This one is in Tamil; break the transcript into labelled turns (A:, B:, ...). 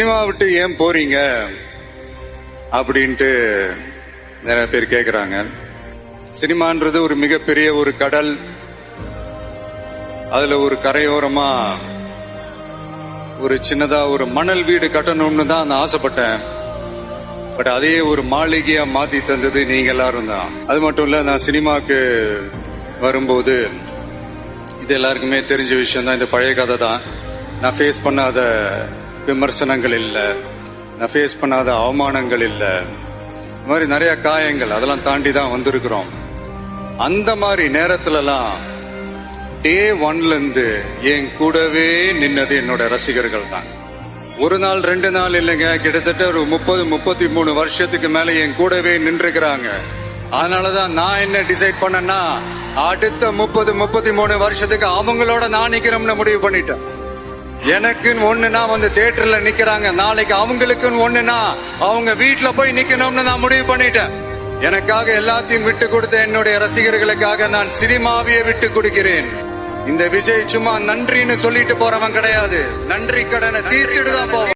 A: சினிமா விட்டு ஏன் போறீங்க அப்படின்ட்டு நிறைய பேர் கேக்குறாங்க. சினிமான்றது ஒரு மிகப்பெரிய ஒரு கடல். அதுல ஒரு கரையோரமா ஒரு சின்னதா ஒரு மணல் வீடு கட்டணும்னு தான் நான் ஆசைப்பட்டேன். பட் அதே ஒரு மாளிகையா மாத்தி தந்தது நீங்க எல்லாரும் தான். அது மட்டும் இல்ல, நான் சினிமாக்கு வரும்போது இது எல்லாருக்குமே தெரிஞ்ச விஷயம் தான். இந்த பழைய கதை தான். நான் ஃபேஸ் பண்ணாத விமர்சனங்கள் இல்லை, நான் ஃபேஸ் பண்ணாத அவமானங்கள் இல்லை, இந்த மாதிரி நிறைய காயங்கள் அதெல்லாம் தாண்டி தான் வந்திருக்கிறோம். அந்த மாதிரி நேரத்துலலாம் டே ஒன்ல இருந்து என் கூடவே நின்னது என்னோட ரசிகர்கள் தான். ஒரு நாள் 2 நாள் இல்லைங்க, கிட்டத்தட்ட ஒரு 30-33 வருஷத்துக்கு மேல என் கூடவே நின்றுக்கிறாங்க. அதனாலதான் நான் என்ன டிசைட் பண்ணேன்னா, அடுத்த 30-33 வருஷத்துக்கு அவங்களோட நான் நிக்கிறோம்னு முடிவு பண்ணிட்டேன். எனக்குன்னு ஒண்ணுனா வந்து தியேட்டர்ல நிக்கிறாங்க, நாளைக்கு அவங்களுக்குன்னு ஒண்ணுனா அவங்க வீட்டுல போய் நிக்கணும்னு நான் முடிவு பண்ணிட்டேன். எனக்காக எல்லாத்தையும் விட்டு கொடுத்த என்னுடைய ரசிகர்களுக்காக நான் சினிமாவையே விட்டு கொடுக்கிறேன். இந்த விஜய் சும்மா நன்றின்னு சொல்லிட்டு போறவன் கிடையாது, நன்றி கடனை தீர்த்துட்டு தான் போவான்.